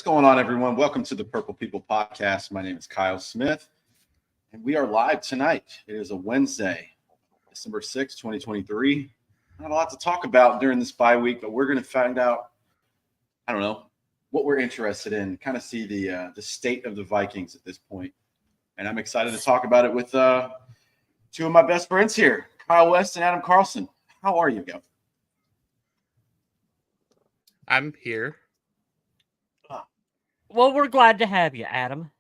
going on, everyone? Welcome to the Purple People Podcast. My name is Kyle Smith, and we are live tonight. It is a Wednesday, December 6th, 2023. Not a lot to talk about during this bye week, but we're going to find out, what we're interested in, kind of see the state of the Vikings at this point. And I'm excited to talk about it with two of my best friends here, Kyle West and Adam Carlson. How are you, guys? I'm here. Well, we're glad to have you, Adam.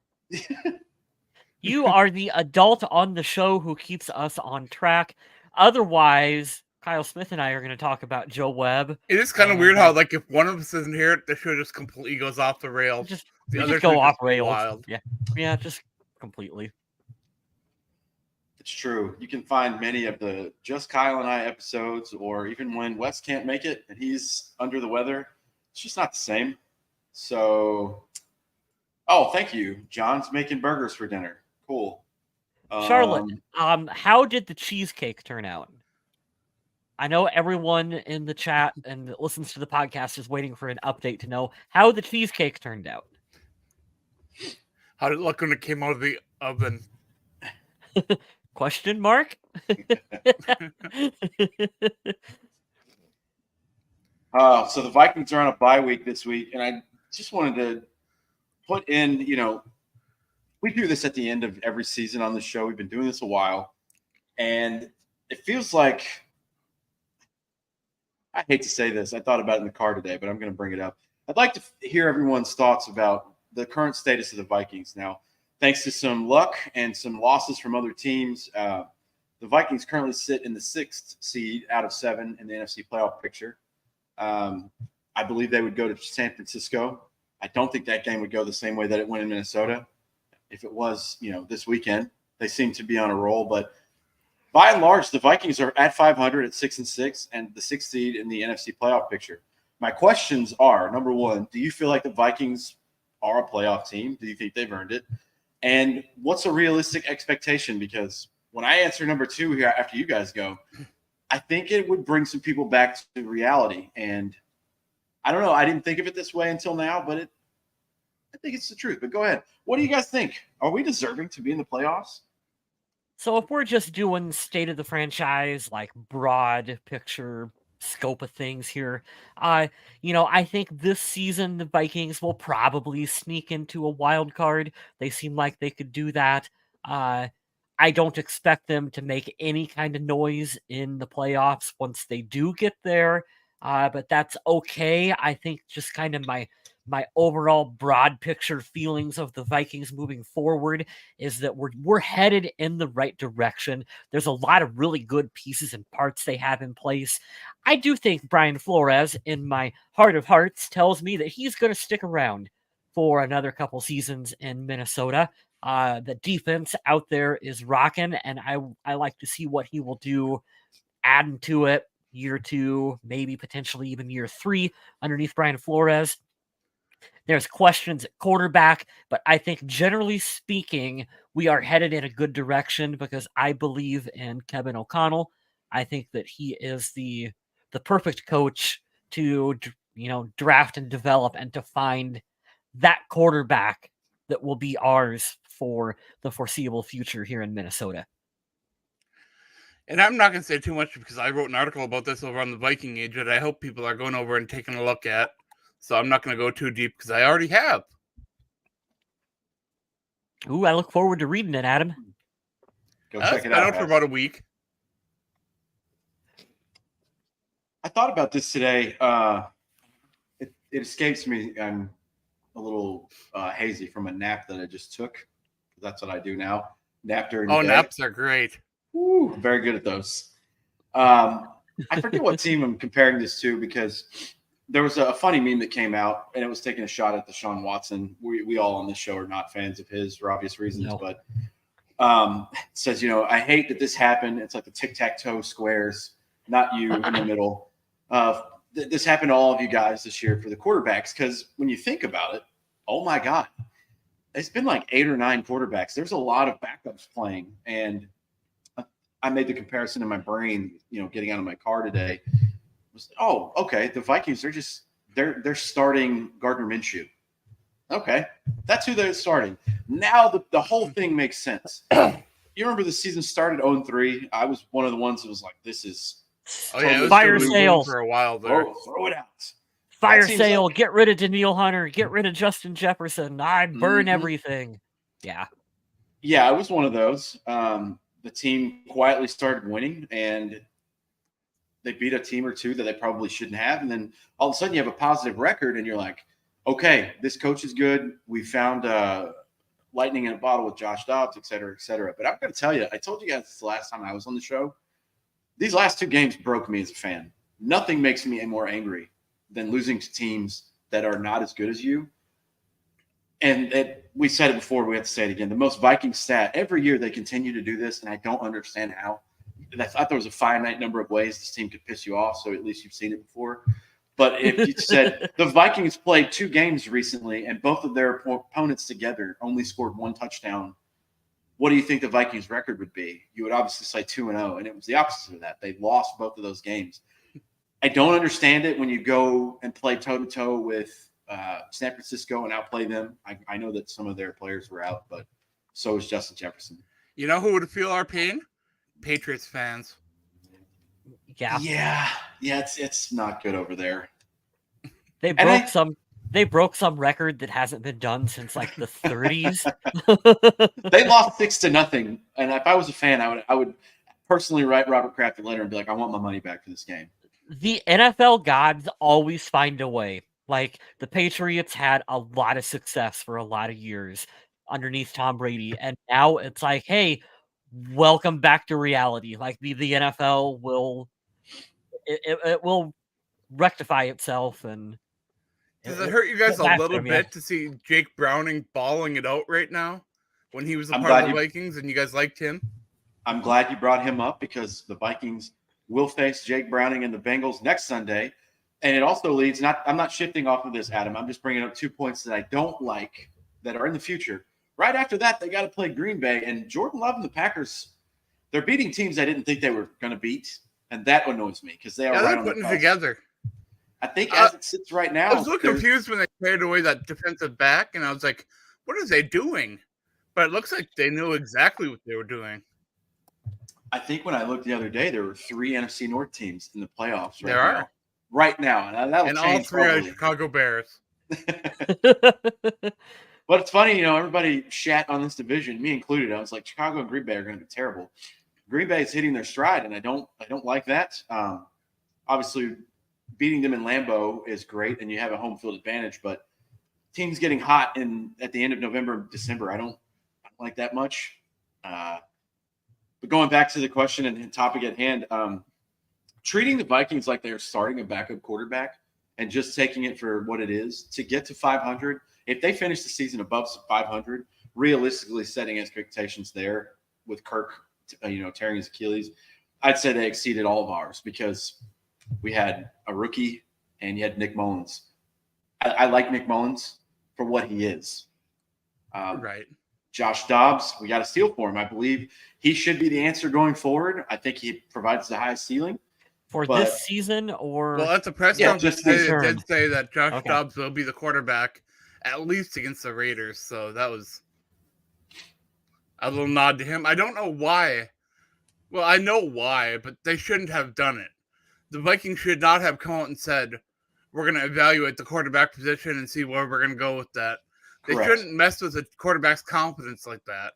You are the adult on the show who keeps us on track. Otherwise, Kyle Smith and I are going to talk about Joe Webb. It is kind of weird how, if one of us isn't here, the show just completely goes off the rails. We just go off rails. Wild. Yeah, just completely. It's true. You can find many of the Just Kyle and I episodes, or even when Wes can't make it and he's under the weather, it's just not the same. So, thank you. John's making burgers for dinner. Cool. Charlotte, how did the cheesecake turn out? I know everyone in the chat and that listens to the podcast is waiting for an update to know how the cheesecake turned out. How did it look when it came out of the oven? Question mark? So the Vikings are on a bye week this week, and I just wanted to put in, we do this at the end of every season on the show. We've been doing this a while, and it feels like, I hate to say this, I thought about it in the car today, but I'm going to bring it up. I'd like to hear everyone's thoughts about the current status of the Vikings. Now, thanks to some luck and some losses from other teams, the Vikings currently sit in the 6th seed out of 7 in the NFC playoff picture. I believe they would go to San Francisco. I don't think that game would go the same way that it went in Minnesota. If it was, this weekend, they seem to be on a roll. But by and large, the Vikings are at 500 at 6-6 and the 6th seed in the NFC playoff picture. My questions are, number one, do you feel like the Vikings are a playoff team? Do you think they've earned it? And what's a realistic expectation? Because when I answer number two here after you guys go, I think it would bring some people back to reality. And I don't know. I didn't think of it this way until now, but I think it's the truth. But go ahead. What do you guys think? Are we deserving to be in the playoffs? So if we're just doing state of the franchise, like broad picture scope of things here, I think this season the Vikings will probably sneak into a wild card. They seem like they could do that. I don't expect them to make any kind of noise in the playoffs once they do get there, but that's okay. I think just kind of my overall broad picture feelings of the Vikings moving forward is that we're headed in the right direction. There's a lot of really good pieces and parts they have in place. I do think Brian Flores, in my heart of hearts, tells me that he's going to stick around for another couple seasons in Minnesota. The defense out there is rocking, and I like to see what he will do adding to it year 2, maybe potentially even year 3 underneath Brian Flores. There's questions at quarterback, but I think generally speaking, we are headed in a good direction because I believe in Kevin O'Connell. I think that he is the perfect coach to, draft and develop and to find that quarterback that will be ours for the foreseeable future here in Minnesota. And I'm not going to say too much because I wrote an article about this over on the Viking Age that I hope people are going over and taking a look at. So I'm not going to go too deep because I already have. Ooh, I look forward to reading it, Adam. Go check it out. It's been out for about a week. I thought about this today. It escapes me. I'm a little hazy from a nap that I just took. That's what I do now. Nap during the day. Naps are great. Woo, very good at those. I forget what team I'm comparing this to because there was a funny meme that came out, and it was taking a shot at Deshaun Watson. We all on this show are not fans of his for obvious reasons, but it says, I hate that this happened. It's like the tic-tac-toe squares, not you in the middle. This happened to all of you guys this year for the quarterbacks because when you think about it, oh, my God, it's been like 8 or 9 quarterbacks. There's a lot of backups playing, and I made the comparison in my brain, getting out of my car today. Okay, the Vikings, they're starting Gardner Minshew. Okay, that's who they're starting. Now the whole thing makes sense. You remember the season started 0-3. I was one of the ones that was like, "This is Oh yeah, it was Fire doom sale. for a while there. throw it out." Fire seems sale. like- Get rid of Daniil Hunter. Get rid of Justin Jefferson. I burn Mhm. everything. Yeah. Yeah, I was one of those. The team quietly started winning, and they beat a team or two that they probably shouldn't have, and then all of a sudden you have a positive record, and you're like, "Okay, this coach is good. We found lightning in a bottle with Josh Dobbs, et cetera, et cetera." But I'm going to tell you, I told you guys this the last time I was on the show. These last 2 games broke me as a fan. Nothing makes me more angry than losing to teams that are not as good as you. And we said it before, we have to say it again. The most Viking stat, every year they continue to do this, and I don't understand how. I thought there was a finite number of ways this team could piss you off, so at least you've seen it before. But if you said the Vikings played 2 games recently, and both of their opponents together only scored 1 touchdown, what do you think the Vikings record would be? You would obviously say 2-0, and it was the opposite of that. They lost both of those games. I don't understand it when you go and play toe-to-toe with San Francisco and outplay them. I know that some of their players were out, but so is Justin Jefferson. You know who would feel our pain? Patriots fans. Yeah. Yeah, it's not good over there. They broke some record that hasn't been done since like the 30s. They lost 6-0, and if I was a fan, I would personally write Robert Kraft a letter and be like, "I want my money back for this game." The NFL gods always find a way. Like the Patriots had a lot of success for a lot of years underneath Tom Brady, and now it's like, hey, welcome back to reality. Like the NFL will it will rectify itself, and Does it hurt you guys a back little them, yeah. bit to see Jake Browning balling it out right now when he was a I'm part of glad the you- Vikings and you guys liked him? I'm glad you brought him up because the Vikings will face Jake Browning and the Bengals next Sunday. And it also leads, I'm not shifting off of this, Adam. I'm just bringing up 2 points that I don't like that are in the future. Right after that, they got to play Green Bay. And Jordan Love and the Packers, they're beating teams I didn't think they were going to beat. And that annoys me because they are Yeah, right they're on the putting it cusp. together. I think as it sits right now, I was a little confused when they traded away that defensive back, and I was like, what are they doing? But it looks like they knew exactly what they were doing. I think when I looked the other day, there were 3 NFC North teams in the playoffs right There now. are. Right now. And that'll And all change 3 are probably. Chicago Bears. But it's funny, everybody shat on this division, me included. I was like, Chicago and Green Bay are going to be terrible. Green Bay is hitting their stride, and I don't like that. Obviously, beating them in Lambeau is great, and you have a home field advantage. But teams getting hot at the end of November, December, I don't like that much. But going back to the question and topic at hand, treating the Vikings like they're starting a backup quarterback and just taking it for what it is to get to 500. If they finish the season above 500, realistically setting expectations there with Kirk, tearing his Achilles, I'd say they exceeded all of ours because we had a rookie and you had Nick Mullins. I like Nick Mullins for what he is. Right. Josh Dobbs, we got a steal for him. I believe he should be the answer going forward. I think he provides the highest ceiling. For this season, or Well, at the press Yeah, conference just today, his they turn. did say that Josh Okay. Dobbs will be the quarterback at least against the Raiders. So that was a little nod to him. I don't know why. Well, I know why, but they shouldn't have done it. The Vikings should not have come out and said, we're going to evaluate the quarterback position and see where we're going to go with that. They Correct. shouldn't mess with the quarterback's confidence like that.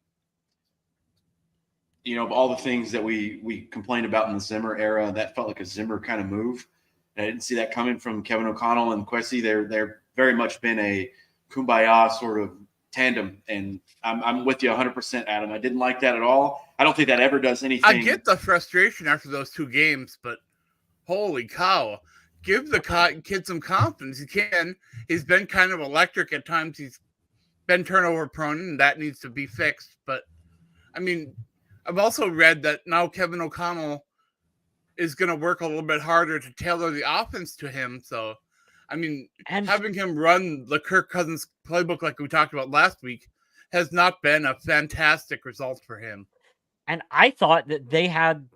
All the things that we complained about in the Zimmer era, that felt like a Zimmer kind of move. And I didn't see that coming from Kevin O'Connell and Kwesi. They're very much been a kumbaya sort of tandem, and I'm with you 100%, Adam. I didn't like that at all. I don't think that ever does anything. I get the frustration after those 2 games, but holy cow. Give the kid some confidence. He can. He's been kind of electric at times. He's been turnover prone, and that needs to be fixed. But, I mean, I've also read that now Kevin O'Connell is going to work a little bit harder to tailor the offense to him. So, I mean, having him run the Kirk Cousins playbook like we talked about last week has not been a fantastic result for him. And I thought that they had,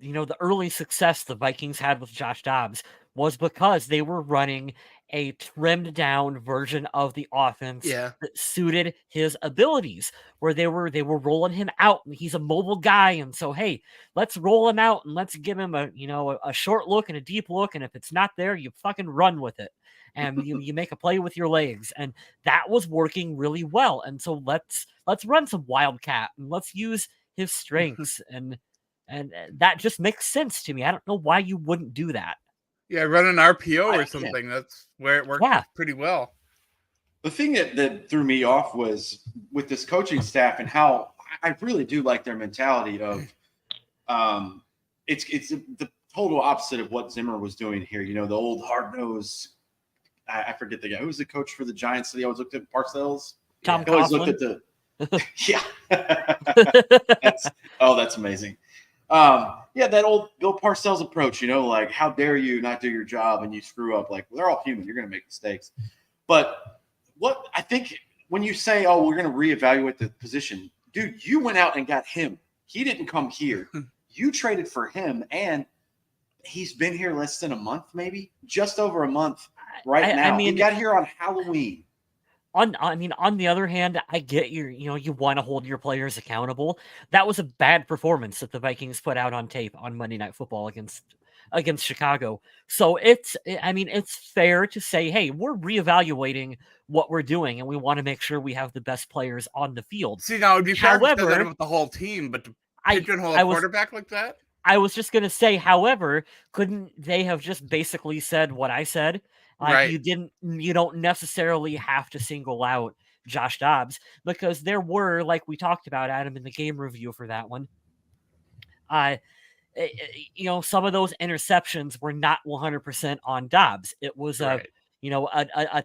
the early success the Vikings had with Josh Dobbs was because they were running a trimmed down version of the offense Yeah. that suited his abilities, where they were rolling him out, and he's a mobile guy, and so hey, let's roll him out and let's give him a short look and a deep look, and if it's not there, you fucking run with it. And you make a play with your legs, and that was working really well. And so let's run some wildcat and let's use his strengths, and that just makes sense to me. I don't know why you wouldn't do that. Yeah, run an RPO or Yeah. something. That's where it works pretty well. The thing that threw me off was with this coaching staff and how I really do like their mentality of it's the total opposite of what Zimmer was doing here. The old hard-nosed, I forget the guy. Who was the coach for the Giants that he always looked at? Parcells? Tom He always Coughlin. looked at the – yeah. That's amazing. That old Bill Parcells approach, like, how dare you not do your job and you screw up? Like, they're all human. You're going to make mistakes. But what I think when you say, oh, we're going to reevaluate the position, dude, you went out and got him. He didn't come here. You traded for him, and he's been here less than a month, maybe just over a month now. He got here on Halloween. On the other hand, I get you want to hold your players accountable. That was a bad performance that the Vikings put out on tape on Monday Night Football against Chicago. So it's fair to say, hey, we're reevaluating what we're doing, and we want to make sure we have the best players on the field. See, now it'd be fair to say that about the whole team, but to pigeonhole a quarterback like that? I was just going to say, however, couldn't they have just basically said what I said? Like, right. You don't necessarily have to single out Josh Dobbs, because there were, like we talked about, Adam, in the game review for that one. Some of those interceptions were not 100% on Dobbs. It was a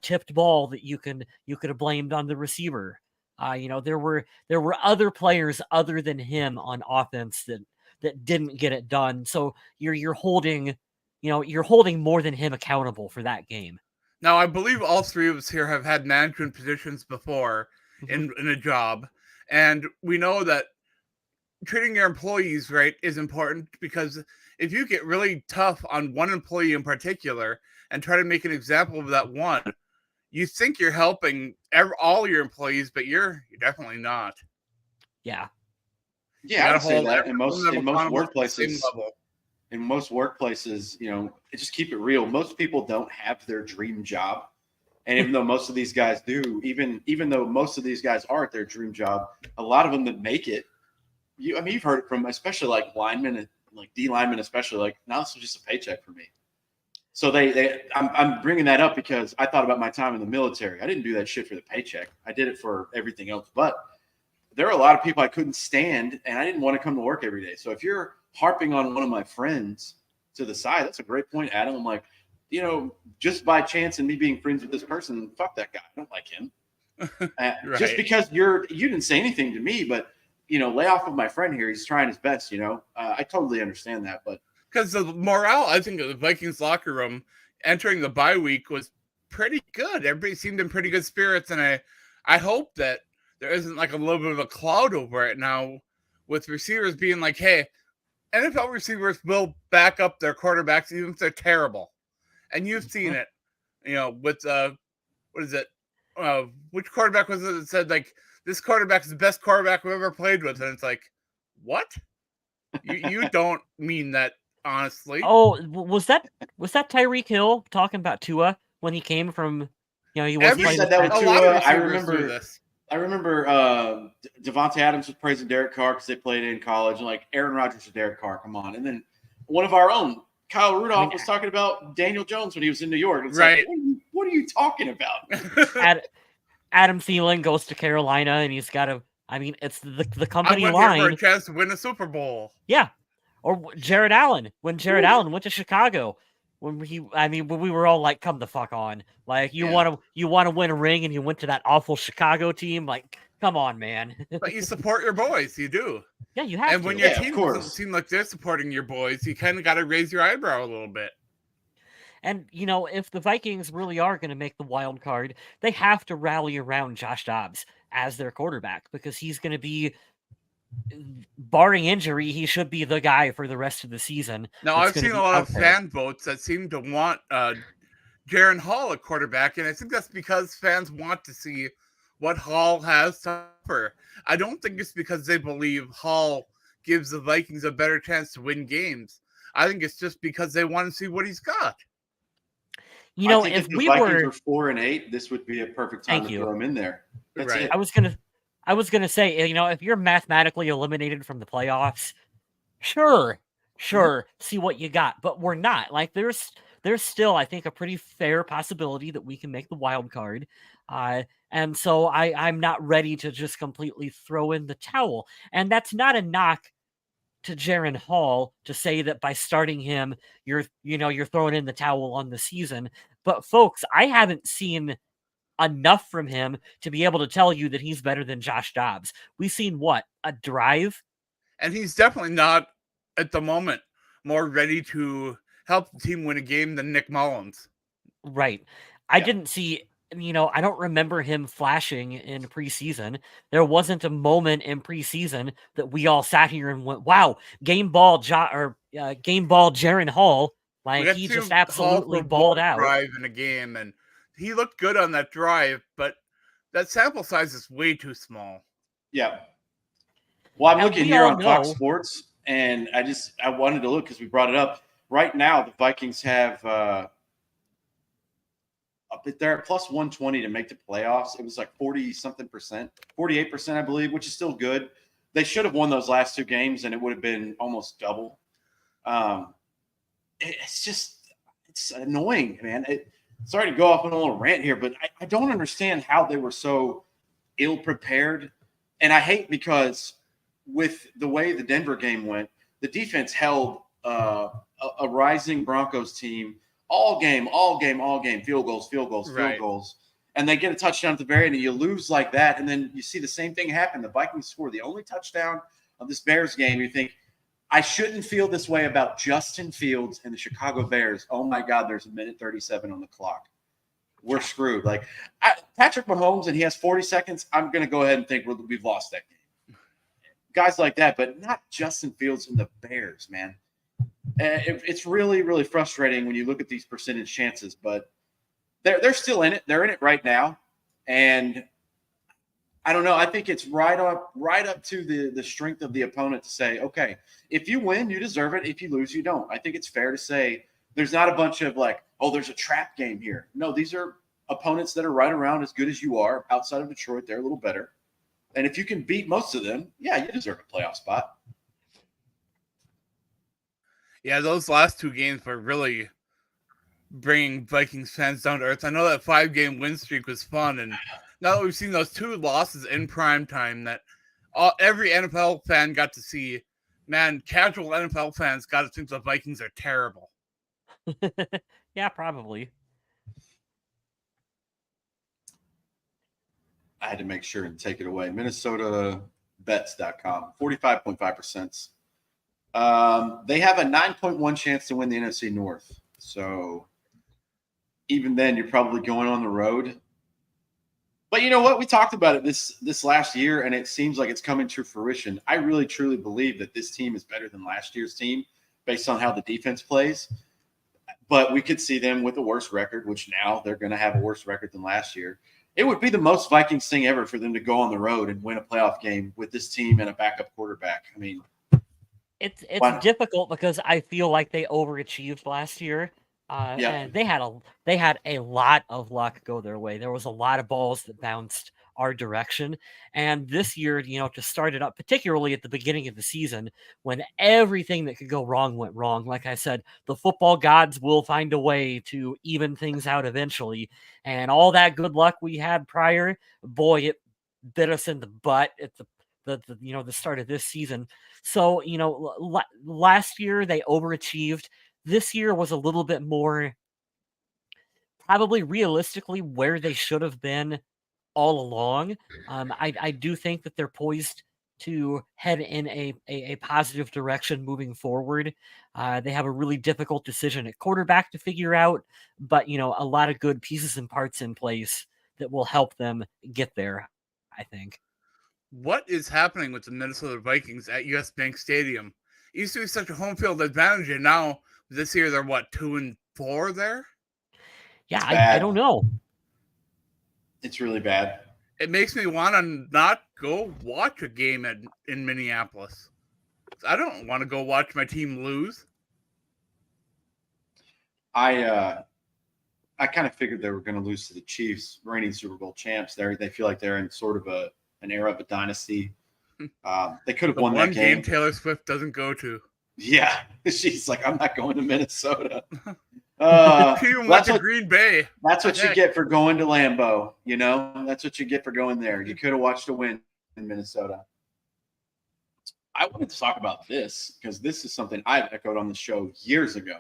tipped ball that you could have blamed on the receiver. There were other players other than him on offense that didn't get it done. So you're holding more than him accountable for that game. Now, I believe all three of us here have had management positions before in a job, and we know that treating your employees right is important, because if you get really tough on one employee in particular and try to make an example of that one, you think you're helping all your employees, but you're definitely not. Yeah. Yeah, I would say that in most workplaces. In most workplaces, just keep it real. Most people don't have their dream job, and even though most of these guys do, even though most of these guys are at their dream job, a lot of them that make it, you've heard it from especially like linemen, like D linemen, especially like, now this is just a paycheck for me. So I'm bringing that up because I thought about my time in the military. I didn't do that shit for the paycheck. I did it for everything else. But there are a lot of people I couldn't stand, and I didn't want to come to work every day. So if you're harping on one of my friends to the side, that's a great point, Adam. I'm like, just by chance and me being friends with this person, fuck that guy. I don't like him. Right. Just because you didn't say anything to me, but lay off of my friend here. He's trying his best. I totally understand that, but because the morale, I think, of the Vikings locker room entering the bye week was pretty good. Everybody seemed in pretty good spirits, and I hope that there isn't like a little bit of a cloud over it now, with receivers being like, hey, NFL receivers will back up their quarterbacks even if they're terrible. And you've seen it, with what is it? Which quarterback was it that said, like, this quarterback is the best quarterback we've ever played with? And it's like, what? You don't mean that, honestly. Oh, was that Tyreek Hill talking about Tua when he came from, he was playing said that with Tua. I remember Devontae Adams was praising Derek Carr because they played in college, and like Aaron Rodgers and Derek Carr, come on. And then one of our own, Kyle Rudolph, was talking about Daniel Jones when he was in New York. It's right. Like, what are you talking about? Adam Thielen goes to Carolina, and he's got it's the company line. I'm here for a chance to win a Super Bowl. Yeah. Or Jared Allen, when Jared Allen went to Chicago, when we were all like, come the fuck on. Like, you want to win a ring and you went to that awful Chicago team. Like, come on, man. But you support your boys. You do. Yeah, you have to. And when your team doesn't seem like they're supporting your boys, you kind of got to raise your eyebrow a little bit. And, if the Vikings really are going to make the wild card, they have to rally around Josh Dobbs as their quarterback, because he's going to be, barring injury, he should be the guy for the rest of the season. Now, I've seen a lot of fan votes that seem to want Jaron Hall at quarterback, and I think that's because fans want to see what Hall has to offer. I don't think it's because they believe Hall gives the Vikings a better chance to win games. I think it's just because they want to see what he's got. You know, I think if if the we Vikings were, were 4-8, this would be a perfect time Thank to you. throw him in there. That's Right. it. I was gonna say, you know, if you're mathematically eliminated from the playoffs, sure, see what you got. But we're not. Like there's still, I think, a pretty fair possibility that we can make the wild card. And so I'm not ready to just completely throw in the towel. And that's not a knock to Jaron Hall to say that by starting him, you're throwing in the towel on the season. But folks, I haven't seen enough from him to be able to tell you that he's better than Josh Dobbs. We've seen what? A drive? And he's definitely not, at the moment, more ready to help the team win a game than Nick Mullins. Right. I Yeah. didn't see, I don't remember him flashing in preseason. There wasn't a moment in preseason that we all sat here and went, "Wow, game ball Jaron Hall." We Like got he to just see Hall absolutely for balled one out. drive in a game, and he looked good on that drive, but that sample size is way too small. Yeah. Well, I'm And looking we here all on Fox know, Sports, and I wanted to look because we brought it up. Right now, the Vikings have they're at plus 120 to make the playoffs. It was like 40-something percent, 48%, I believe, which is still good. They should have won those last two games, and it would have been almost double. It's annoying, man. Sorry to go off on a little rant here, but I don't understand how they were so ill prepared. And I hate because with the way the Denver game went, the defense held a rising Broncos team all game, field goals, Right. and they get a touchdown at the very end, and you lose like that, and then you see the same thing happen. The Vikings score the only touchdown of this Bears game. You think, I shouldn't feel this way about Justin Fields and the Chicago Bears. Oh my God, there's a minute 37 on the clock. We're screwed. Like Patrick Mahomes, and he has 40 seconds. I'm going to go ahead and think we've lost that game. Guys like that, but not Justin Fields and the Bears, man. It's really, really frustrating when you look at these percentage chances, but they're still in it. They're in it right now, and I don't know. I think it's right up to the strength of the opponent to say, okay, if you win, you deserve it. If you lose, you don't. I think it's fair to say there's not a bunch of like, oh, there's a trap game here. No, these are opponents that are right around as good as you are. Outside of Detroit, they're a little better. And if you can beat most of them, yeah, you deserve a playoff spot. Yeah, those last two games were really bringing Vikings fans down to earth. I know that 5-game win streak was fun, and now that we've seen those two losses in prime time, that every NFL fan got to see, man, casual NFL fans got to think the Vikings are terrible. Yeah, probably. I had to make sure and take it away. MinnesotaBets.com, 45.5%. They have a 9.1 chance to win the NFC North. So even then, you're probably going on the road. But you know what? We talked about it this last year, and it seems like it's coming to fruition. I really, truly believe that this team is better than last year's team based on how the defense plays. But we could see them with a worse record, which now they're going to have a worse record than last year. It would be the most Vikings thing ever for them to go on the road and win a playoff game with this team and a backup quarterback. I mean, it's difficult because I feel like they overachieved last year. Yeah. And they had a lot of luck go their way. There was a lot of balls that bounced our direction. And this year, to start it up, particularly at the beginning of the season, when everything that could go wrong went wrong, like I said, the football gods will find a way to even things out eventually. And all that good luck we had prior, boy, it bit us in the butt at the start of this season. So, last year they overachieved. This year was a little bit more probably realistically where they should have been all along. I do think that they're poised to head in a positive direction moving forward. They have a really difficult decision at quarterback to figure out, but a lot of good pieces and parts in place that will help them get there, I think. What is happening with the Minnesota Vikings at US Bank Stadium? It used to be such a home field advantage, and now this year they're 2-4 there? Yeah, It's I bad. don't know. It's really bad. It makes me want to not go watch a game in Minneapolis. I don't want to go watch my team lose. I kind of figured they were going to lose to the Chiefs, reigning Super Bowl champs. They feel like they're in sort of an era of a dynasty. They could have The won one that game. Taylor Swift doesn't go to. Yeah, she's like, I'm not going to Minnesota. She even went to Green Bay. That's what you get for going to Lambeau. You know, that's what you get for going there. You could have watched a win in Minnesota. I wanted to talk about this because this is something I've echoed on the show years ago.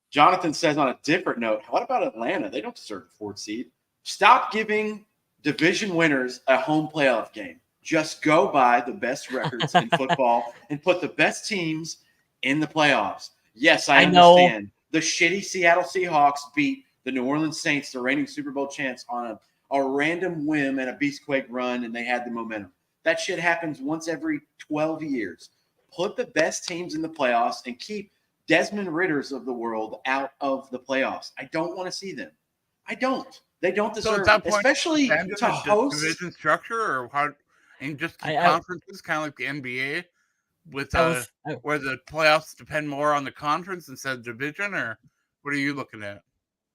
Jonathan says on a different note, what about Atlanta? They don't deserve the 4th seed. Stop giving division winners a home playoff game. Just go by the best records in football and put the best teams in the playoffs. Yes, I understand. The shitty Seattle Seahawks beat the New Orleans Saints, the reigning Super Bowl champs, on a random whim and a Beastquake run, and they had the momentum. That shit happens once every 12 years. Put the best teams in the playoffs and keep Desmond Ritters of the world out of the playoffs. I don't want to see them. I don't. They don't deserve, so at that point, especially to host division structure or how, and just conferences, kind of like the NBA, with where the playoffs depend more on the conference instead of division, or what are you looking at?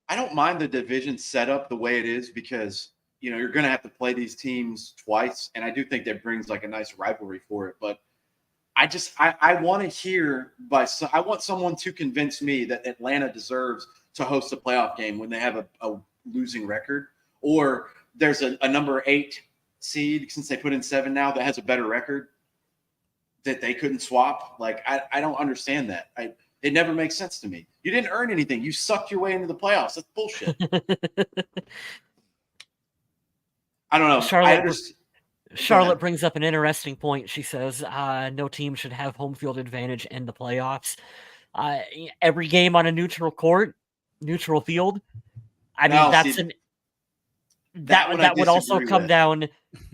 I don't mind the division setup the way it is because you're going to have to play these teams twice, and I do think that brings like a nice rivalry for it. But I want to hear I want someone to convince me that Atlanta deserves to host a playoff game when they have a losing record, or there's a number 8 seed, since they put in 7 now, that has a better record that they couldn't swap. Like, I don't understand that. It never makes sense to me. You didn't earn anything. You sucked your way into the playoffs. That's bullshit. I don't know. Charlotte brings up an interesting point. She says no team should have home field advantage in the playoffs. Every game on a neutral court, neutral field. I mean, that would also come down,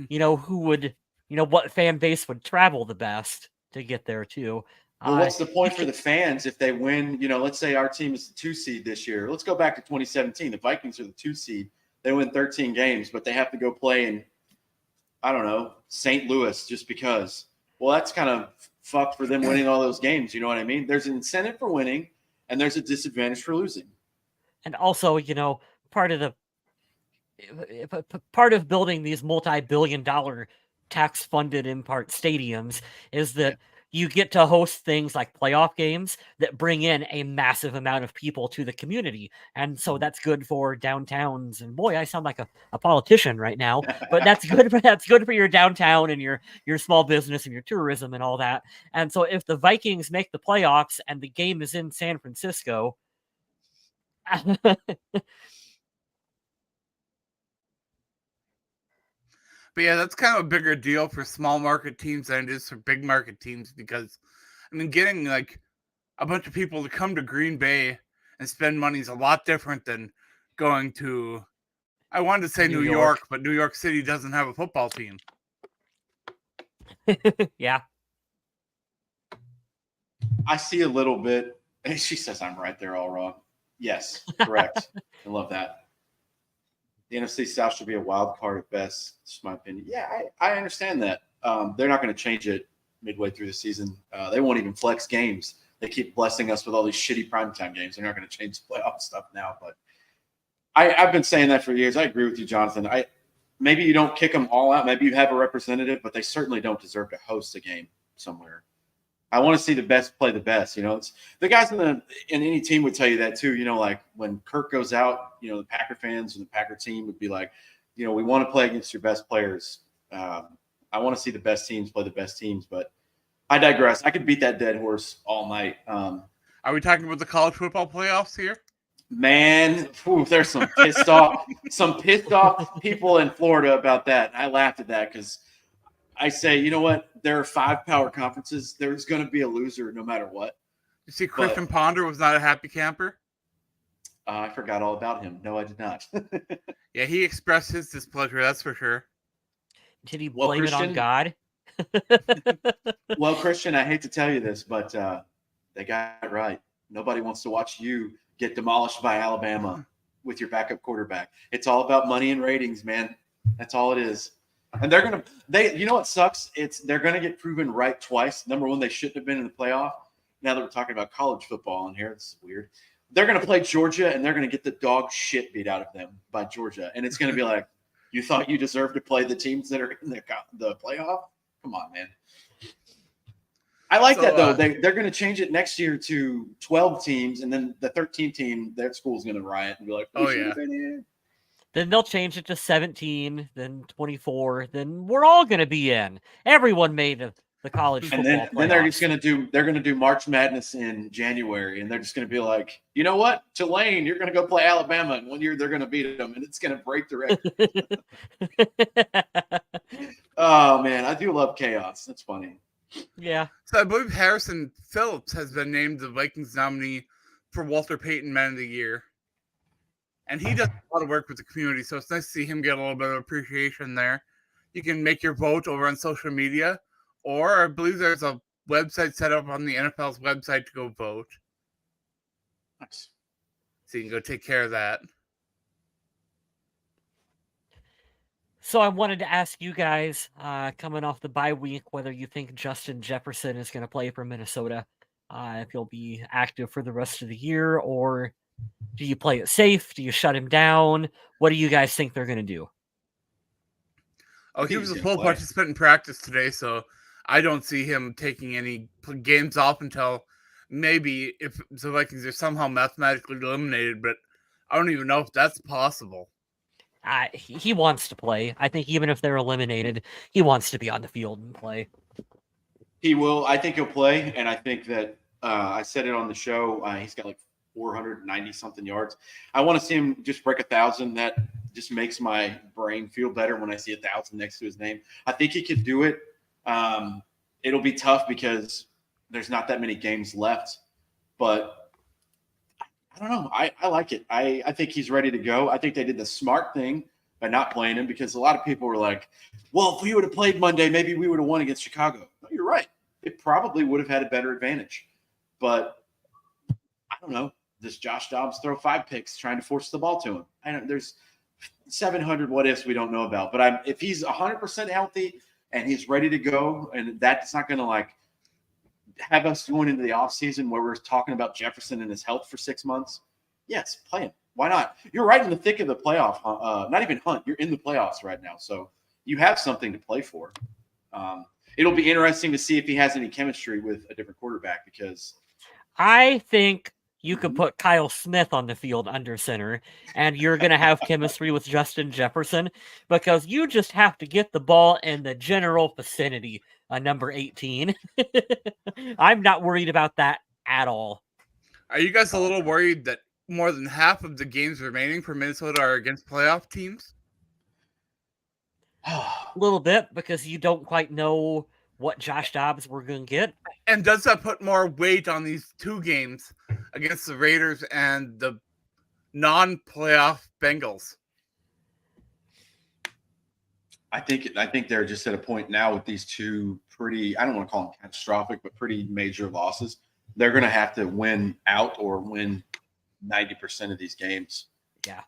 who would, what fan base would travel the best to get there too. Well, what's the point for the fans if they win? Let's say our team is the 2 seed this year. Let's go back to 2017. The Vikings are the 2 seed. They win 13 games, but they have to go play in, I don't know, St. Louis just because. Well, that's kind of fucked for them winning all those games. You know what I mean? There's an incentive for winning, and there's a disadvantage for losing. And also, part of building these multi-billion-dollar tax-funded in part stadiums is that you get to host things like playoff games that bring in a massive amount of people to the community. And so that's good for downtowns. And boy, I sound like a politician right now, but that's good for your downtown and your small business and your tourism and all that. And so if the Vikings make the playoffs and the game is in San Francisco, But yeah, that's kind of a bigger deal for small market teams than it is for big market teams because, getting like a bunch of people to come to Green Bay and spend money is a lot different than going to, I wanted to say New York, but New York City doesn't have a football team. Yeah. I see a little bit. She says I'm right there all wrong. Yes, correct. I love that. The NFC South should be a wild card at best. That's my opinion. Yeah, I understand that. They're not going to change it midway through the season. They won't even flex games. They keep blessing us with all these shitty primetime games. They're not going to change the playoff stuff now. But I've been saying that for years. I agree with you, Jonathan. Maybe you don't kick them all out. Maybe you have a representative, but they certainly don't deserve to host a game somewhere. I want to see the best play the best. It's the guys in any team would tell you that too. Like when Kirk goes out, the Packer fans and the Packer team would be like, we want to play against your best players. I want to see the best teams play the best teams, but I digress. I could beat that dead horse all night. Are we talking about the college football playoffs here? Man, there's some pissed off people in Florida about that. I laughed at that because I say, you know what? There are 5 power conferences. There's going to be a loser no matter what. You see, Christian Ponder was not a happy camper? I forgot all about him. No, I did not. Yeah, he expressed his displeasure, that's for sure. Did he blame it on God? Well, Christian, I hate to tell you this, but they got it right. Nobody wants to watch you get demolished by Alabama. with your backup quarterback. It's all about money and ratings, man. That's all it is. And you know what sucks? They're gonna get proven right twice. Number one, they shouldn't have been in the playoff. Now that we're talking about college football in here, it's weird. They're gonna play Georgia, and they're gonna get the dog shit beat out of them by Georgia, and it's gonna be like, you thought you deserved to play the teams that are in the playoff? Come on, man. I like that though. They're going to change it next year to 12 teams, and then the 13th team, their school's going to riot and be like, "Oh yeah." Then they'll change it to 17, then 24. Then we're all going to be in. Everyone made the college football. And then they're just going to do March Madness in January, and they're just going to be like, you know what, Tulane, you're going to go play Alabama, and 1 year they're going to beat them, and it's going to break the record. Oh man, I do love chaos. That's funny. Yeah. So I believe Harrison Phillips has been named the Vikings nominee for Walter Payton Man of the Year. And he does a lot of work with the community, so it's nice to see him get a little bit of appreciation there. You can make your vote over on social media, or I believe there's a website set up on the NFL's website to go vote. Nice. So you can go take care of that. So I wanted to ask you guys, coming off the bye week, whether you think Justin Jefferson is going to play for Minnesota, if he'll be active for the rest of the year, or do you play it safe? Do you shut him down? What do you guys think they're going to do? Oh, he was a full participant in practice today, so I don't see him taking any games off until maybe if the Vikings are somehow mathematically eliminated, but I don't even know if that's possible. He wants to play. I think even if they're eliminated, he wants to be on the field and play. He will. I think he'll play, and I think that I said it on the show. He's got like 490 something yards. I want to see him just break 1,000. That just makes my brain feel better when I see 1,000 next to his name. I think he could do it. It'll be tough because there's not that many games left, but I don't know. I like it. I think he's ready to go. I think they did the smart thing by not playing him, because a lot of people were like, well, if we would have played Monday, maybe we would have won against Chicago. No, you're right. It probably would have had a better advantage. But I don't know. Does Josh Dobbs throw 5 picks trying to force the ball to him? There's 700 what ifs we don't know about. But if he's 100% healthy and he's ready to go, and that's not going to like have us going into the offseason where we're talking about Jefferson and his health for 6 months, yes, play him. Why not? You're right in the thick of the playoff. Not even hunt. You're in the playoffs right now. So you have something to play for. It'll be interesting to see if he has any chemistry with a different quarterback, because I think you could put Kyle Smith on the field under center, and you're going to have chemistry with Justin Jefferson, because you just have to get the ball in the general vicinity on number 18. I'm not worried about that at all. Are you guys a little worried that more than half of the games remaining for Minnesota are against playoff teams? A little bit, because you don't quite know what Josh Dobbs we're going to get. And does that put more weight on these 2 games against the Raiders and the non-playoff Bengals? I think they're just at a point now with these 2 pretty, I don't want to call them catastrophic, but pretty major losses. They're going to have to win out or win 90% of these games. Yeah.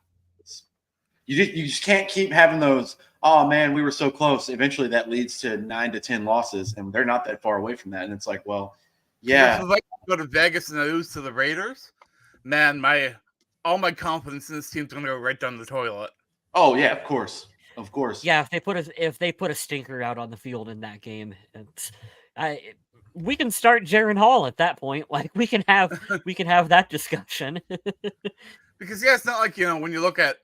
You just can't keep having those, oh man, we were so close. Eventually that leads to 9 to 10 losses, and they're not that far away from that. And it's like, well, yeah. If I go to Vegas and I lose to the Raiders, man, all my confidence in this team's going to go right down the toilet. Oh yeah, of course. Of course. Yeah, if they put a stinker out on the field in that game, we can start Jaron Hall at that point. Like we can have that discussion. Because yeah, it's not like, when you look at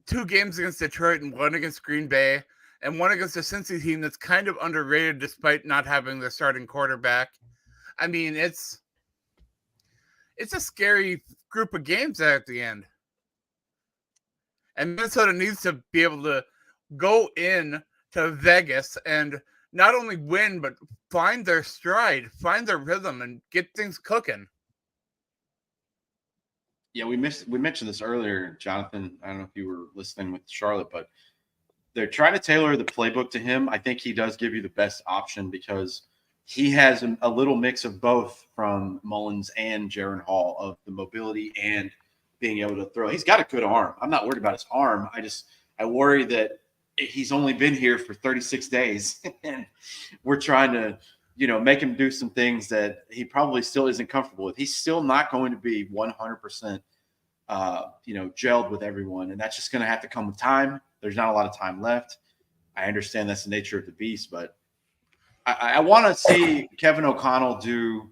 2 games against Detroit and 1 against Green Bay and 1 against a Cincy team that's kind of underrated despite not having their starting quarterback. I mean, it's a scary group of games at the end. And Minnesota needs to be able to go in to Vegas and not only win, but find their stride, find their rhythm, and get things cooking. Yeah, we mentioned this earlier, Jonathan. I don't know if you were listening with Charlotte, but they're trying to tailor the playbook to him. I think he does give you the best option because he has a little mix of both from Mullins and Jaron Hall, of the mobility and being able to throw. He's got a good arm. I'm not worried about his arm. I worry that he's only been here for 36 days and we're trying to, make him do some things that he probably still isn't comfortable with. He's still not going to be 100%, gelled with everyone. And that's just going to have to come with time. There's not a lot of time left. I understand that's the nature of the beast, but I want to see Kevin O'Connell do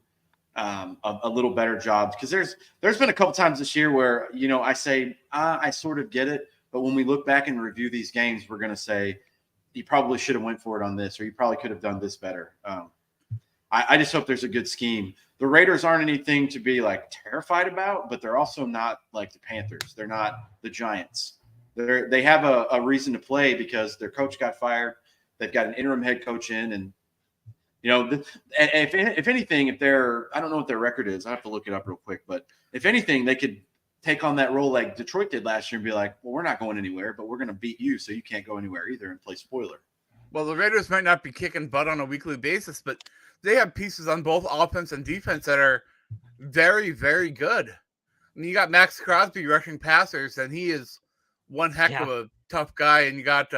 a little better job, because there's been a couple times this year where, I say, I sort of get it. But when we look back and review these games, we're going to say, you probably should have went for it on this, or you probably could have done this better. I just hope there's a good scheme. The Raiders aren't anything to be like terrified about, but they're also not like the Panthers. They're not the Giants. They have a reason to play because their coach got fired. They've got an interim head coach in, and if anything, I don't know what their record is. I have to look it up real quick. But if anything, they could take on that role like Detroit did last year and be like, well, we're not going anywhere, but we're going to beat you, so you can't go anywhere either, and play spoiler. Well, the Raiders might not be kicking butt on a weekly basis, but they have pieces on both offense and defense that are very, very good. I mean, you got Max Crosby rushing passers, and he is one heck of a tough guy. And you got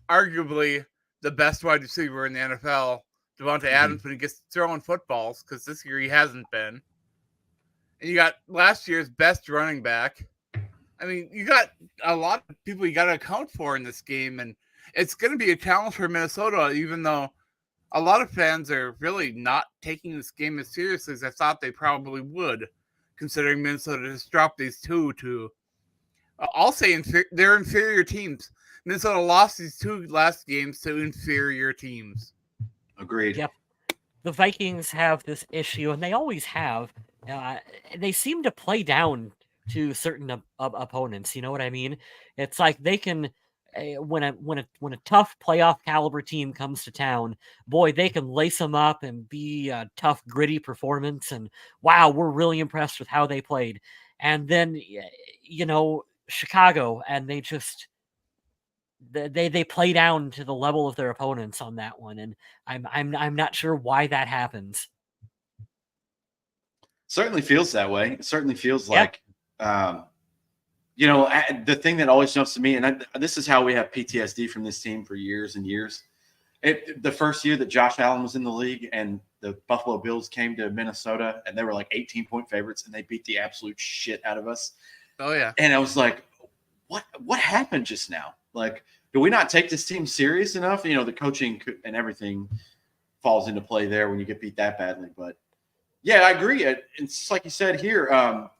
arguably the best wide receiver in the NFL, Devontae Adams, when he gets throwing footballs, because this year he hasn't been. And you got last year's best running back. I mean, you got a lot of people you got to account for in this game, and it's going to be a challenge for Minnesota, even though a lot of fans are really not taking this game as seriously as I thought they probably would, considering Minnesota just dropped these two to, I'll say they're inferior teams. Minnesota lost these two last games to inferior teams. Agreed. Yep. The Vikings have this issue, and they always have. They seem to play down to certain opponents. You know what I mean? It's like they can, when a tough playoff caliber team comes to town, boy, they can lace them up and be a tough, gritty performance. And wow, we're really impressed with how they played. And then, Chicago, and they just they play down to the level of their opponents on that one. And I'm not sure why that happens. Certainly feels that way. It certainly feels like, the thing that always jumps to me, and this is how we have PTSD from this team for years and years. The first year that Josh Allen was in the league and the Buffalo Bills came to Minnesota and they were like 18-point favorites and they beat the absolute shit out of us. Oh, yeah. And I was like, what happened just now? Like, do we not take this team serious enough? The coaching and everything falls into play there when you get beat that badly. But yeah, I agree. It's like you said here,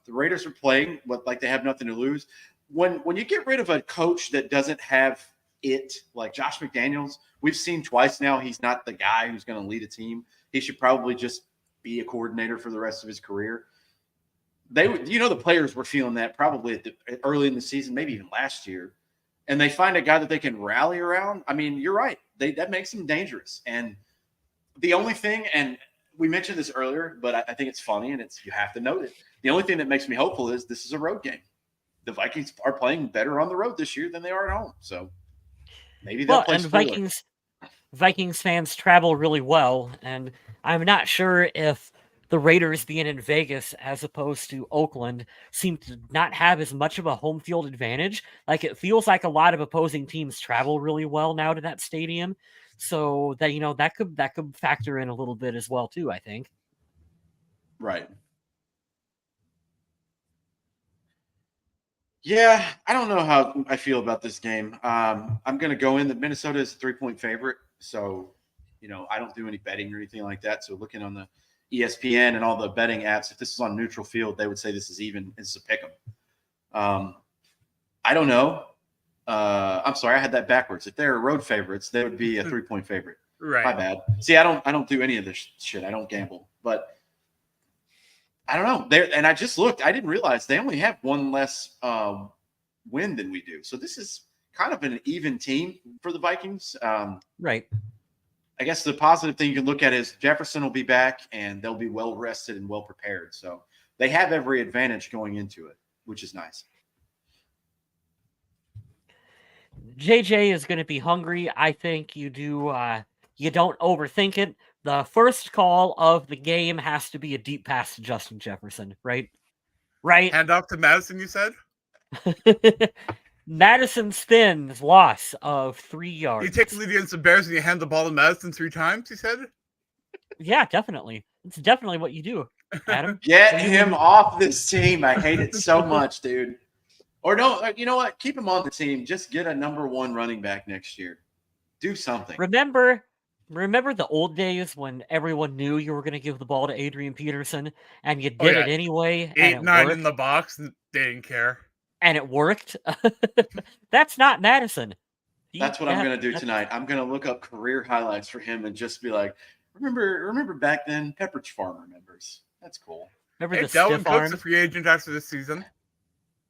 the Raiders are playing like they have nothing to lose. When you get rid of a coach that doesn't have it, like Josh McDaniels, we've seen twice now, he's not the guy who's going to lead a team. He should probably just be a coordinator for the rest of his career. The players were feeling that probably early in the season, maybe even last year. And they find a guy that they can rally around. I mean, you're right. That makes them dangerous. And the only thing, and we mentioned this earlier, but I think it's funny, and you have to note it. The only thing that makes me hopeful is this is a road game. The Vikings are playing better on the road this year than they are at home. So maybe they'll play. And Vikings fans travel really well, and I'm not sure if the Raiders being in Vegas as opposed to Oakland seem to not have as much of a home field advantage. Like, it feels like a lot of opposing teams travel really well now to that stadium. So that could factor in a little bit as well too, I think. Right. Yeah, I don't know how I feel about this game. I'm going to go in that Minnesota is a 3-point favorite. So, I don't do any betting or anything like that. So looking on the ESPN and all the betting apps, if this is on neutral field, they would say this is even. This is a pick 'em. I don't know. I'm sorry, I had that backwards. If they're road favorites, they would be a 3-point favorite. Right. My bad. See, I don't do any of this shit. I don't gamble. But I don't know. And I just looked. I didn't realize they only have one less win than we do. So this is kind of an even team for the Vikings. Right. I guess the positive thing you can look at is Jefferson will be back and they'll be well rested and well prepared. So they have every advantage going into it, which is nice. JJ is going to be hungry. I think you don't overthink it. The first call of the game has to be a deep pass to Justin Jefferson, right? right? Hand off to Madison, you said? Madison spins, loss of 3 yards. You take the lead against the Bears and you hand the ball to Madison 3 times, you said? Yeah, definitely. It's definitely what you do, Adam. Get him off this team. I hate it so much, dude. Or no, you know what? Keep him on the team. Just get a number 1 running back next year. Do something. Remember the old days when everyone knew you were going to give the ball to Adrian Peterson and you did it anyway? 8-9 in the box, they didn't care. And it worked? That's not Madison. That's what I'm going to do tonight. I'm going to look up career highlights for him and just be like, remember back then, Pepperidge Farm remembers. That's cool. Remember the Delvin stiff arm? Cook's a free agent after this season.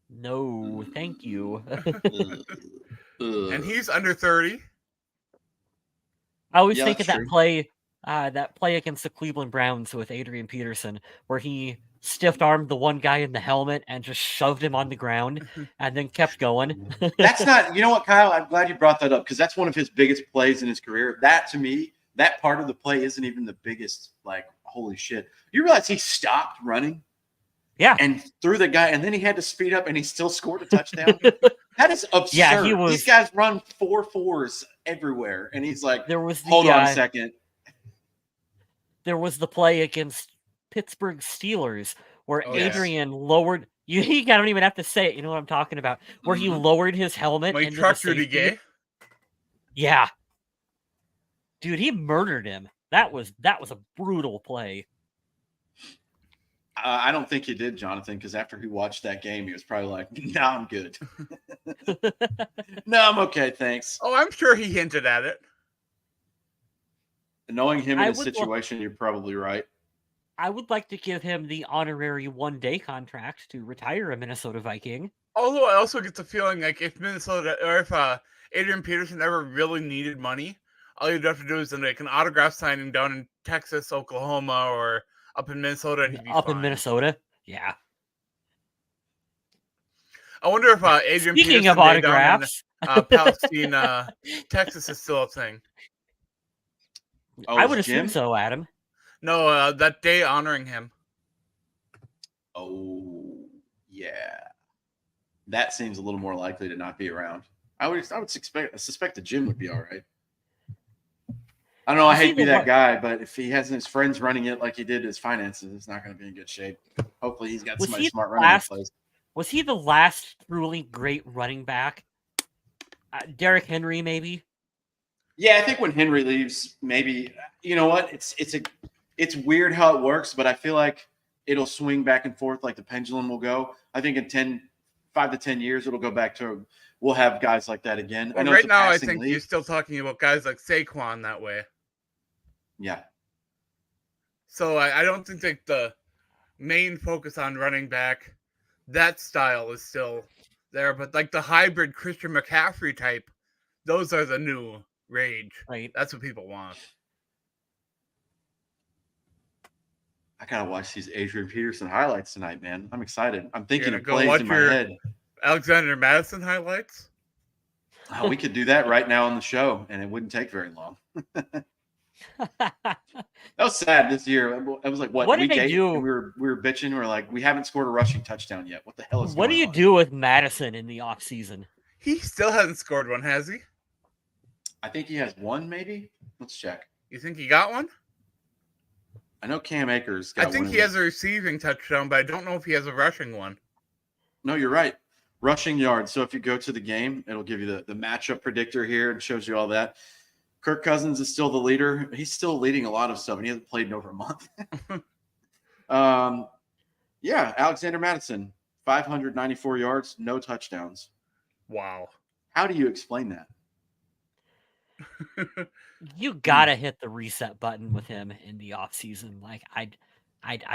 No, thank you. And he's under 30. I always Yeah, think of that's that play against the Cleveland Browns with Adrian Peterson, where he stiff armed the one guy in the helmet and just shoved him on the ground and then kept going. That's not, you know what, Kyle? I'm glad you brought that up because that's one of his biggest plays in his career. That, to me, that part of the play isn't even the biggest, like, holy shit. You realize he stopped running? Yeah. And threw the guy, and then he had to speed up, and he still scored a touchdown. That is absurd. Yeah, These guys run 4.4s everywhere, and he's like, hold on a second. There was the play against Pittsburgh Steelers where Adrian lowered. I don't even have to say it. You know what I'm talking about? Where he lowered his helmet into the safety. Yeah, dude, he murdered him. That was a brutal play. I don't think he did, Jonathan, because after he watched that game, he was probably like, "No, I'm good. No, I'm okay, thanks." Oh, I'm sure he hinted at it. Knowing him in his situation, you're probably right. I would like to give him the honorary 1-day contract to retire a Minnesota Viking. Although I also get the feeling like if Minnesota or if Adrian Peterson ever really needed money, all you'd have to do is make an autograph signing down in Texas, Oklahoma, or up in Minnesota, and he'd be fine. In Minnesota, yeah. I wonder if Adrian Speaking Peterson of autographs, down in, Palestine, Texas is still a thing. Oh, I would assume so, Adam. No, that day honoring him. Oh, yeah. That seems a little more likely to not be around. I would suspect the Jim would be all right. I don't know. I hate to be that guy, but if he has his friends running it like he did his finances, it's not going to be in good shape. Hopefully, he's got somebody smart running that place. Was he the last truly great running back? Derrick Henry, maybe. Yeah, I think when Henry leaves, maybe, you know what? It's weird how it works, but I feel like it'll swing back and forth like the pendulum will go. I think in 5 to 10 years, it'll go back to we'll have guys like that again. Well, right now, I think you're still talking about guys like Saquon that way. Yeah. So I don't think that the main focus on running back, that style is still there, but like the hybrid Christian McCaffrey type, those are the new rage. Right. That's what people want. I gotta watch these Adrian Peterson highlights tonight, man. I'm excited. I'm thinking of plays in my head. Alexander Madison highlights? Oh, we could do that right now on the show, and it wouldn't take very long. That was sad this year. It was like what did they do? We were bitching. We're like, we haven't scored a rushing touchdown yet. What the hell is going on? What do you do with Madison in the offseason? He still hasn't scored one, has he? I think he has one, maybe. Let's check. You think he got one? I know Cam Akers got one. I think he has a receiving touchdown, but I don't know if he has a rushing one. No, you're right. Rushing yards. So if you go to the game, it'll give you the matchup predictor here and shows you all that. Kirk Cousins is still the leader. He's still leading a lot of stuff, and he hasn't played in over a month. Yeah, Alexander Madison, 594 yards, no touchdowns. Wow. How do you explain that? You gotta hit the reset button with him in the offseason. Like I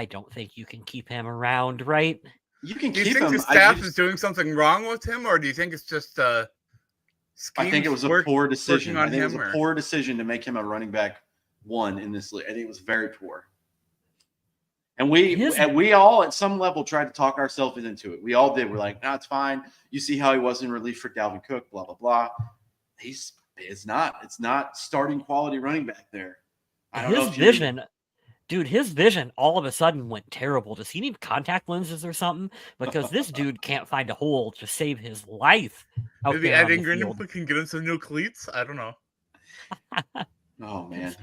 don't think you can keep him around, right? You can keep him. Do you think the staff is doing something wrong with him, or do you think it's just I think it was a poor decision. I think it was a poor decision to make him a running back one in this league. I think it was very poor. And we all at some level tried to talk ourselves into it. We all did. We're like, no, it's fine. You see how he was in relief for Dalvin Cook, blah, blah, blah. It's not starting quality running back there. I don't know if Dude, his vision all of a sudden went terrible. Does he need contact lenses or something? Because this dude can't find a hole to save his life out Maybe there Ed on the Ingram field. can get him some new cleats. I don't know. Oh man.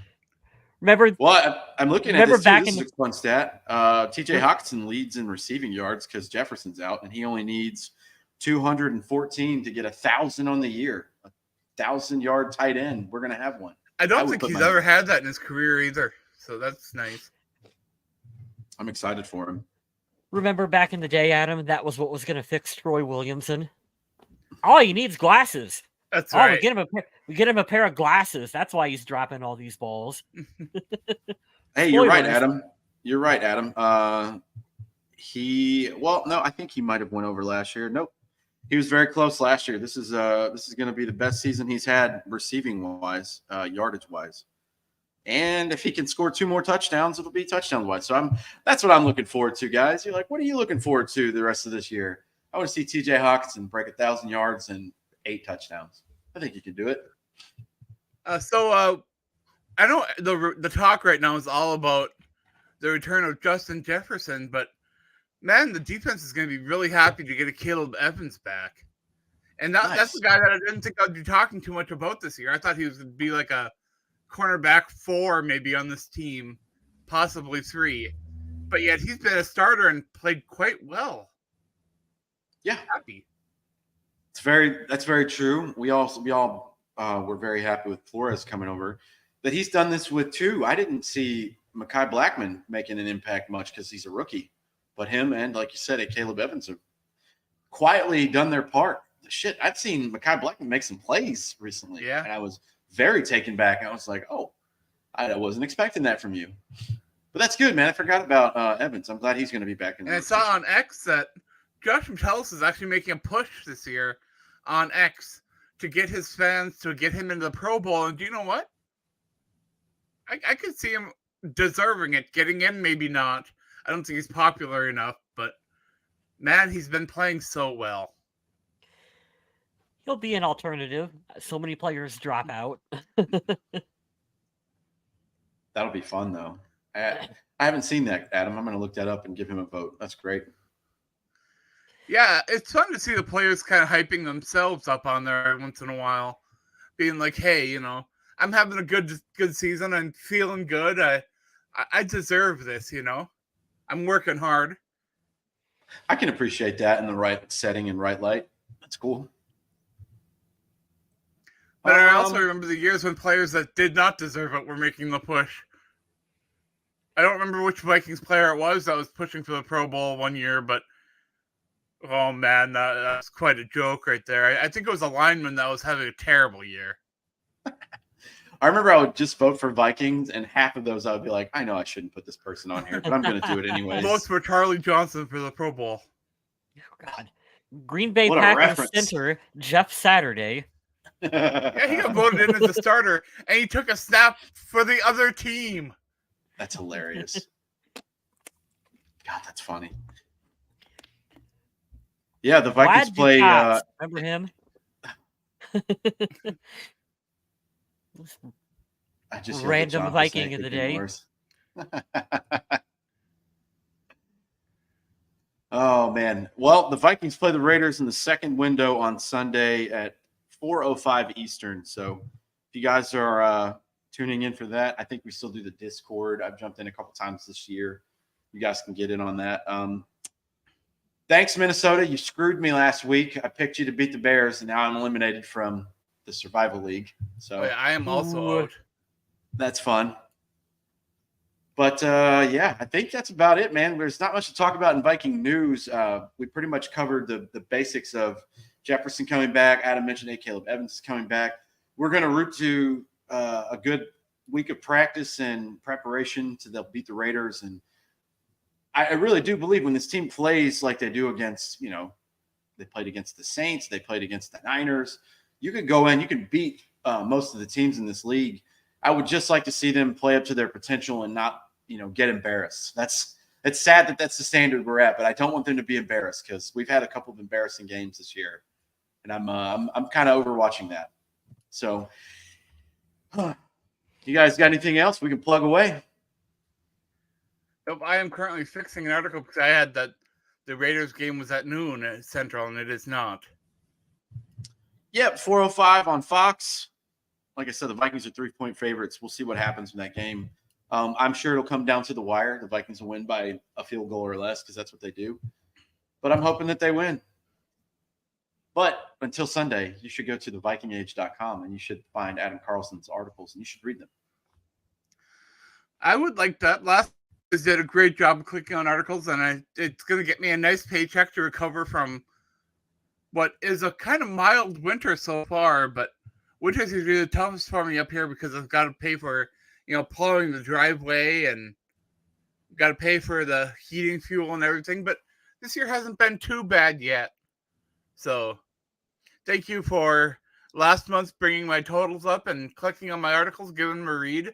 Remember Well, I'm looking at this too. back This in is a fun stat. TJ Hawkinson leads in receiving yards because Jefferson's out, and he only needs 214 to get 1,000 on the year. 1,000-yard tight end. We're gonna have one. I don't think he's ever had that in his career either. So that's nice. I'm excited for him. Remember back in the day, Adam, that was what was going to fix Troy Williamson. All he needs glasses. That's right. We get him a pair of glasses. That's why he's dropping all these balls. Hey, you're right, Adam. You're right, Adam. No, I think he might have went over last year. Nope. He was very close last year. This is going to be the best season he's had receiving wise, yardage wise. And if he can score 2 more touchdowns, it'll be touchdown wise. So that's what I'm looking forward to, guys. You're like, what are you looking forward to the rest of this year? I want to see TJ Hawkinson break 1,000 yards and 8 touchdowns. I think you can do it. I know the talk right now is all about the return of Justin Jefferson, but man, the defense is going to be really happy to get a Caleb Evans back. And that's the guy that I didn't think I'd be talking too much about this year. I thought he was going to be like a cornerback 4 maybe on this team, possibly 3. But yet he's been a starter and played quite well. Yeah. Happy. That's very true. We all were very happy with Flores coming over. That he's done this with too. I didn't see Mekhi Blackman making an impact much because he's a rookie. But him and, like you said, Caleb Evans have quietly done their part. Shit, I've seen Mekhi Blackman make some plays recently. Yeah. And I was very taken back. I was like, oh, I wasn't expecting that from you. But that's good, man. I forgot about Evans. I'm glad he's going to be back in. And I saw on X that Josh Metellus is actually making a push this year on X to get his fans to get him into the Pro Bowl. And do you know what? I could see him deserving it. Getting in, maybe not. I don't think he's popular enough, but man, he's been playing so well. He'll be an alternative. So many players drop out. That'll be fun, though. I haven't seen that, Adam. I'm going to look that up and give him a vote. That's great. Yeah, it's fun to see the players kind of hyping themselves up on there every once in a while, being like, "Hey, I'm having a good season. I'm feeling good. I deserve this. I'm working hard." I can appreciate that in the right setting and right light. That's cool. But I also remember the years when players that did not deserve it were making the push. I don't remember which Vikings player it was that was pushing for the Pro Bowl one year, but oh man, that's quite a joke right there. I think it was a lineman that was having a terrible year. I remember I would just vote for Vikings, and half of those I would be like, I know I shouldn't put this person on here, but I'm going to do it anyways. Most were Charlie Johnson for the Pro Bowl. Oh, God. Green Bay Packers center Jeff Saturday. Yeah, he got voted in as a starter, and he took a snap for the other team. That's hilarious. God, that's funny. Yeah, the Vikings play. Remember him? I just random Viking of the day. Oh man! Well, the Vikings play the Raiders in the second window on Sunday at 4:05 Eastern. So, if you guys are tuning in for that, I think we still do the Discord. I've jumped in a couple times this year. You guys can get in on that. Thanks, Minnesota. You screwed me last week. I picked you to beat the Bears, and now I'm eliminated from the Survival League. So I am also out. That's fun. But, yeah, I think that's about it, man. There's not much to talk about in Viking news. We pretty much covered the basics of Jefferson coming back. Adam mentioned Caleb Evans is coming back. We're going to root to a good week of practice and preparation to they'll beat the Raiders. And I really do believe when this team plays like they do against, they played against the Saints, they played against the Niners, you could go in, you can beat most of the teams in this league. I would just like to see them play up to their potential and not, get embarrassed. It's sad that that's the standard we're at, but I don't want them to be embarrassed because we've had a couple of embarrassing games this year, and I'm kind of overwatching that. So, you guys got anything else we can plug away? I am currently fixing an article because I had that the Raiders game was at noon at Central, and it is not. Yep, 4:05 on Fox. Like I said, the Vikings are 3-point favorites. We'll see what happens in that game. I'm sure it'll come down to the wire. The Vikings will win by a field goal or less because that's what they do. But I'm hoping that they win. But until Sunday, you should go to thevikingage.com and you should find Adam Carlson's articles and you should read them. I would like that. Last year did a great job of clicking on articles, and it's going to get me a nice paycheck to recover from what is a kind of mild winter so far, but winter is usually the toughest for me up here because I've got to pay for, plowing the driveway and got to pay for the heating fuel and everything. But this year hasn't been too bad yet. So thank you for last month bringing my totals up and clicking on my articles, giving them a read.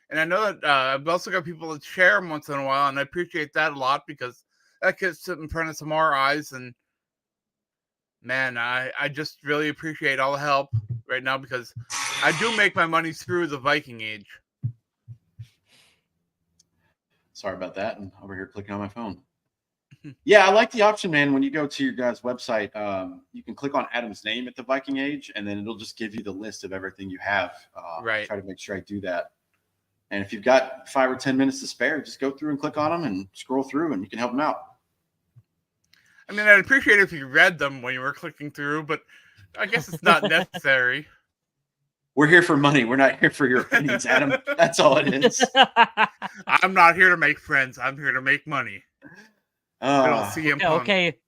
And I know that I've also got people that share them once in a while, and I appreciate that a lot because that gets it in front of some more eyes. And man, I just really appreciate all the help right now because I do make my money through the Viking Age. Sorry about that. I'm over here clicking on my phone. Yeah, I like the option, man. When you go to your guys' website, you can click on Adam's name at the Viking Age, and then it'll just give you the list of everything you have. Right. Try to make sure I do that. And if you've got 5 or 10 minutes to spare, just go through and click on them and scroll through, and you can help them out. I mean, I'd appreciate it if you read them when you were clicking through, but I guess it's not necessary. We're here for money. We're not here for your opinions, Adam. That's all it is. I'm not here to make friends. I'm here to make money. I don't see him. Okay,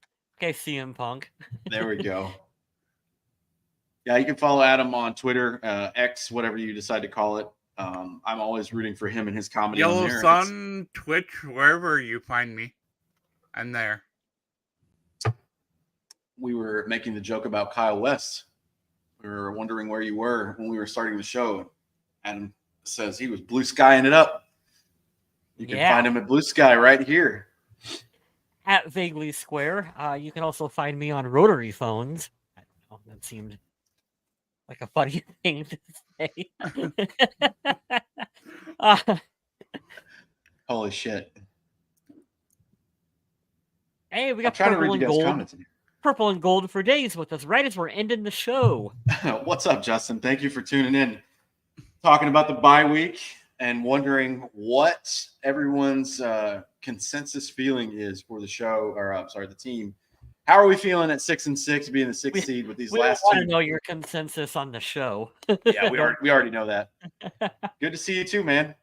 CM Punk. There we go. Yeah, you can follow Adam on Twitter, X, whatever you decide to call it. I'm always rooting for him and his comedy. Yellow on there. Sun, Twitch, wherever you find me, I'm there. We were making the joke about Kyle West. We were wondering where you were when we were starting the show. Adam says he was blue skying it up. You can find him at Blue Sky right here. At Vaguely Square. You can also find me on rotary phones. I don't know, that seemed like a funny thing to say. Holy shit. Hey, we got purple and gold. Purple and gold for days with us right as we're ending the show. What's up, Justin? Thank you for tuning in. Talking about the bye week and wondering what everyone's consensus feeling is for the show, or the team. How are we feeling at 6-6, being the 6th seed with these last two? We want to know your consensus on the show. Yeah, we already know that. Good to see you too, man.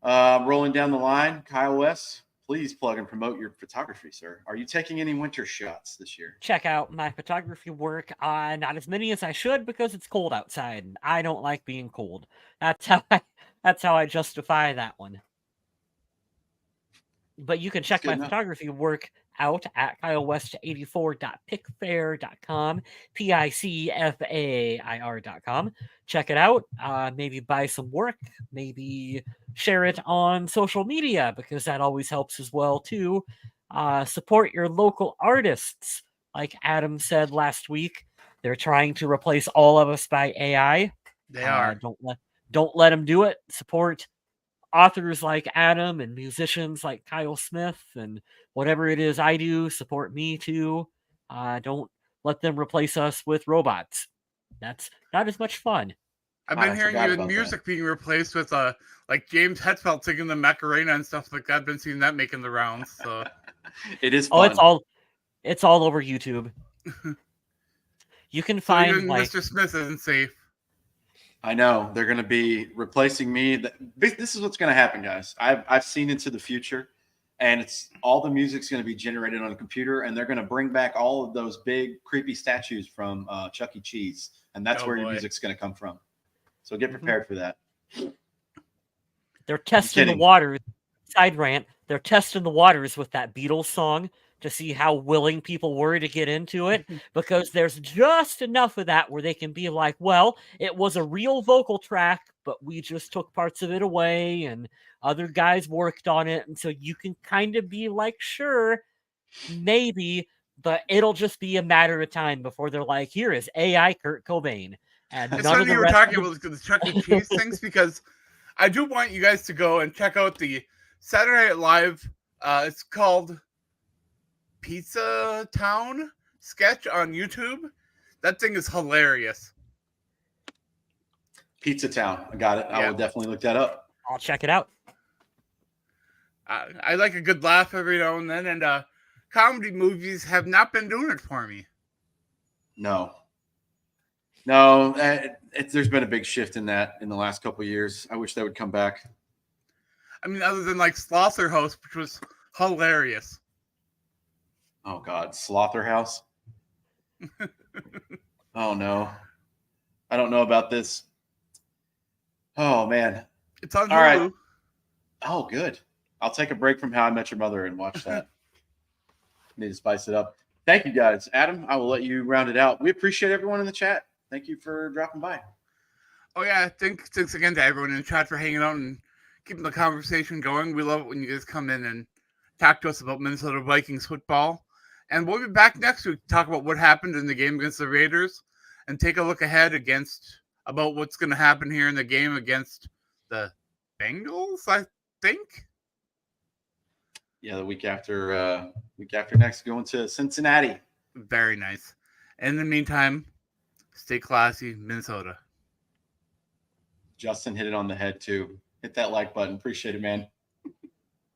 Rolling down the line, Kyle West. Please plug and promote your photography, sir. Are you taking any winter shots this year? Check out my photography work. Not as many as I should because it's cold outside, and I don't like being cold. That's how I justify that one. But you can check my photography work out at kylewest84.picfair.com, picfair.com. Check it out. Maybe buy some work. Maybe share it on social media because that always helps as well too. Support your local artists. Like Adam said last week, they're trying to replace all of us by AI. They are. Don't let them do it. Support authors like Adam and musicians like Kyle Smith and whatever it is I do. Support me too. Don't let them replace us with robots. That's not as much fun. I've been hearing you in music being replaced with like James Hetfield singing the Macarena and stuff like that. I've been seeing that making the rounds. So it is fun. It's all over YouTube. You can find even Mr. Smith isn't safe. I know they're going to be replacing me. This is what's going to happen, guys. I've seen into the future, and it's all the music's going to be generated on a computer, and they're going to bring back all of those big creepy statues from Chuck E. Cheese, and that's where your music's going to come from. So get prepared for that. They're testing the waters. Side rant. They're testing the waters with that Beatles song to see how willing people were to get into it, because there's just enough of that where they can be like, well, it was a real vocal track, but we just took parts of it away and other guys worked on it. And so you can kind of be like, sure, maybe, but it'll just be a matter of time before they're like, here is AI Kurt Cobain. And it's funny you were talking about the Chuck E. Cheese things, because I do want you guys to go and check out the Saturday Night Live. It's called Pizza Town sketch on YouTube. That thing is hilarious. Pizza Town. I got it. I Yeah. will definitely look that up. I'll check it out. I like a good laugh every now and then, and comedy movies have not been doing it for me. No, there's been a big shift in that in the last couple of years. I wish that would come back. I mean, other than like Slaughterhouse, which was hilarious. Oh God, Slaughterhouse. Oh no, I don't know about this. Oh man. It's on Hulu. All right. Oh, good. I'll take a break from How I Met Your Mother and watch that. Need to spice it up. Thank you, guys. Adam, I will let you round it out. We appreciate everyone in the chat. Thank you for dropping by. Oh yeah, thanks again to everyone in the chat for hanging out and keeping the conversation going. We love it when you guys come in and talk to us about Minnesota Vikings football. And we'll be back next week to talk about what happened in the game against the Raiders and take a look ahead about what's going to happen here in the game against the Bengals, I think. Yeah, the week after next, going to Cincinnati. Very nice. In the meantime, stay classy, Minnesota. Justin hit it on the head too. Hit that like button. Appreciate it, man.